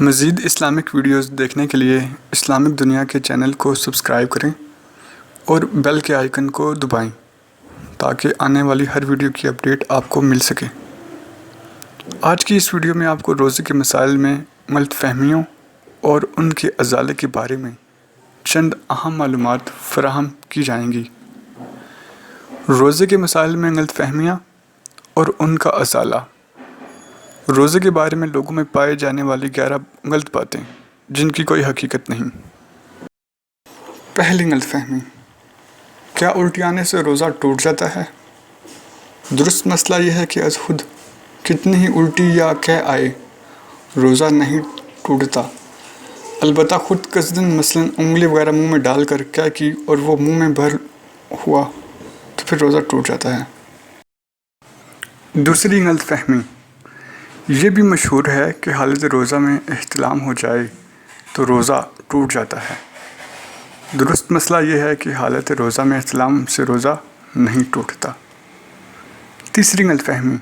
مزید Islamic videos دیکھنے کے لیے اسلامک دنیا کے چینل کو سبسکرائب کریں اور بیل کے آئیکن کو دبائیں تاکہ آنے والی ہر ویڈیو کی اپڈیٹ آپ کو مل سکے۔ آج کی اس ویڈیو میں آپ کو روزے کے مسائل میں غلط فہمیوں اور ان کے ازالے کے بارے میں چند اہم معلومات فراہم کی جائیں گی۔ روزے کے مسائل میں غلط فہمیاں اور ان کا ازالہ۔ روزے کے بارے میں لوگوں میں پائے جانے والی 11 غلط باتیں جن کی کوئی حقیقت نہیں۔ پہلی غلط فہمی: کیا الٹی آنے سے روزہ ٹوٹ جاتا ہے؟ درست مسئلہ یہ ہے کہ از خود کتنی ہی الٹی یا قے آئے روزہ نہیں ٹوٹتا، البتہ خود قصداً مثلاً انگلی وغیرہ منہ میں ڈال کر قے کی اور وہ منہ میں بھر ہوا تو پھر روزہ ٹوٹ جاتا ہے۔ دوسری غلط فہمی: یہ بھی مشہور ہے کہ حالت روزہ میں احتلام ہو جائے تو روزہ ٹوٹ جاتا ہے۔ درست مسئلہ یہ ہے کہ حالت روزہ میں احتلام سے روزہ نہیں ٹوٹتا۔ تیسری غلط فہمی: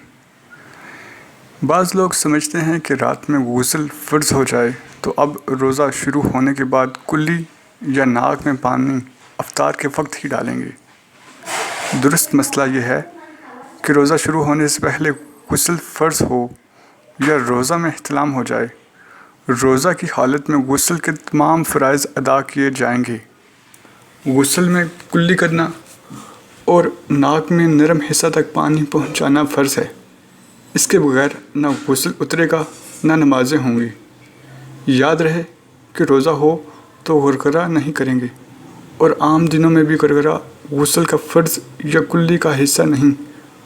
بعض لوگ سمجھتے ہیں کہ رات میں غسل فرض ہو جائے تو اب روزہ شروع ہونے کے بعد کلی یا ناک میں پانی افطار کے وقت ہی ڈالیں گے۔ درست مسئلہ یہ ہے کہ روزہ شروع ہونے سے پہلے غسل فرض ہو یا روزہ میں احتلام ہو جائے، روزہ کی حالت میں غسل کے تمام فرائض ادا کیے جائیں گے۔ غسل میں کلی کرنا اور ناک میں نرم حصہ تک پانی پہنچانا فرض ہے۔ اس کے بغیر نہ غسل اترے گا نہ نمازیں ہوں گی۔ یاد رہے کہ روزہ ہو تو غرغرہ نہیں کریں گے، اور عام دنوں میں بھی غرغرہ غسل کا فرض یا کلی کا حصہ نہیں،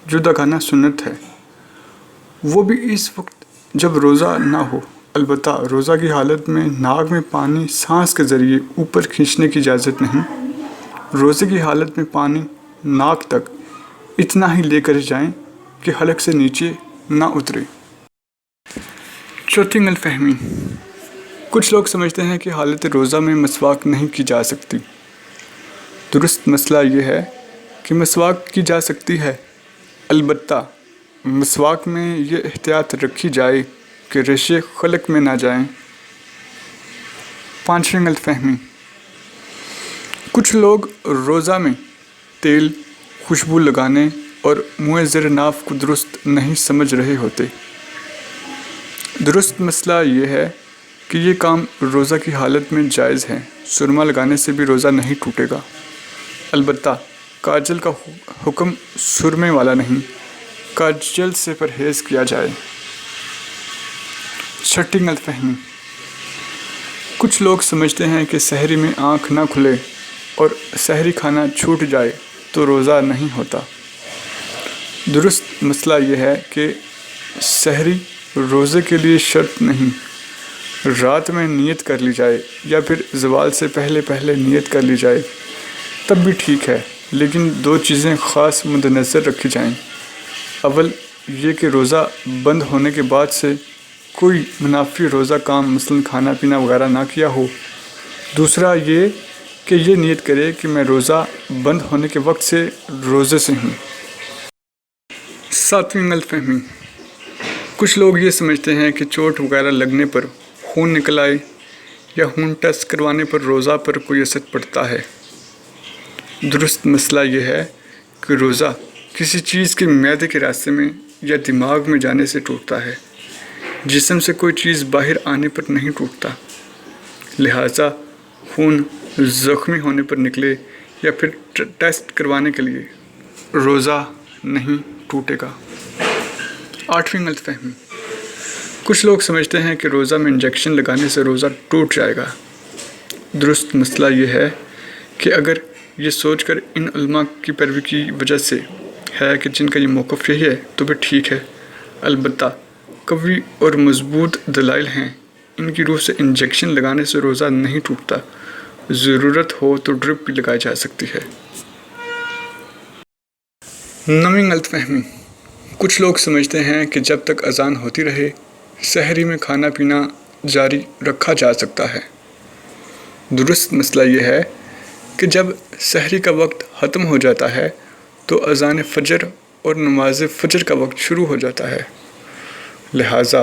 جدا کرنا سنت ہے، وہ بھی اس وقت جب روزہ نہ ہو۔ البتہ روزہ کی حالت میں ناک میں پانی سانس کے ذریعے اوپر کھینچنے کی اجازت نہیں۔ روزے کی حالت میں پانی ناک تک اتنا ہی لے کر جائیں کہ حلق سے نیچے نہ اترے۔ چوتھی غلط فہمی: کچھ لوگ سمجھتے ہیں کہ حالت روزہ میں مسواک نہیں کی جا سکتی۔ درست مسئلہ یہ ہے کہ مسواک کی جا سکتی ہے، البتہ مسواک میں یہ احتیاط رکھی جائے کہ ریشے حلق میں نہ جائیں۔ پانچویں غلط فہمی: کچھ لوگ روزہ میں تیل، خوشبو لگانے اور منہ زیر ناف کو درست نہیں سمجھ رہے ہوتے۔ درست مسئلہ یہ ہے کہ یہ کام روزہ کی حالت میں جائز ہے۔ سرما لگانے سے بھی روزہ نہیں ٹوٹے گا، البتہ کاجل کا حکم سرمے والا نہیں، کاجل سے پرہیز کیا جائے۔ چھٹی غلط فہمی: کچھ لوگ سمجھتے ہیں کہ سحری میں آنکھ نہ کھلے اور سحری کھانا چھوٹ جائے تو روزہ نہیں ہوتا۔ درست مسئلہ یہ ہے کہ سحری روزے کے لیے شرط نہیں۔ رات میں نیت کر لی جائے یا پھر زوال سے پہلے نیت کر لی جائے تب بھی ٹھیک ہے، لیکن دو چیزیں خاص مد نظر رکھی جائیں۔ اول یہ کہ روزہ بند ہونے کے بعد سے کوئی منافی روزہ کام مثلاً کھانا پینا وغیرہ نہ کیا ہو۔ دوسرا یہ کہ یہ نیت کرے کہ میں روزہ بند ہونے کے وقت سے روزے سے ہوں۔ ساتویں غلط فہمی: کچھ لوگ یہ سمجھتے ہیں کہ چوٹ وغیرہ لگنے پر، خون نکل آئے یا خون ٹیسٹ کروانے پر روزہ پر کوئی اثر پڑتا ہے۔ درست مسئلہ یہ ہے کہ روزہ کسی چیز کے معدے کے راستے میں یا دماغ میں جانے سے ٹوٹتا ہے، جسم سے کوئی چیز باہر آنے پر نہیں ٹوٹتا۔ لہٰذا خون زخمی ہونے پر نکلے یا پھر ٹیسٹ کروانے کے لیے روزہ نہیں ٹوٹے گا۔ آٹھویں غلط فہمی: کچھ لوگ سمجھتے ہیں کہ روزہ میں انجیکشن لگانے سے روزہ ٹوٹ جائے گا۔ درست مسئلہ یہ ہے کہ اگر یہ سوچ کر ان علماء کی پیروی کی وجہ سے ہے کہ جن کا یہ موقف یہی ہے تو بھی ٹھیک ہے، البتہ قوی اور مضبوط دلائل ہیں۔ ان کی روح سے انجیکشن لگانے سے روزہ نہیں ٹوٹتا، ضرورت ہو تو ڈرپ بھی لگائی جا سکتی ہے۔ نویں غلط فہمی: کچھ لوگ سمجھتے ہیں کہ جب تک اذان ہوتی رہے سحری میں کھانا پینا جاری رکھا جا سکتا ہے۔ درست مسئلہ یہ ہے کہ جب سحری کا وقت ختم ہو جاتا ہے تو اذان فجر اور نماز فجر کا وقت شروع ہو جاتا ہے، لہٰذا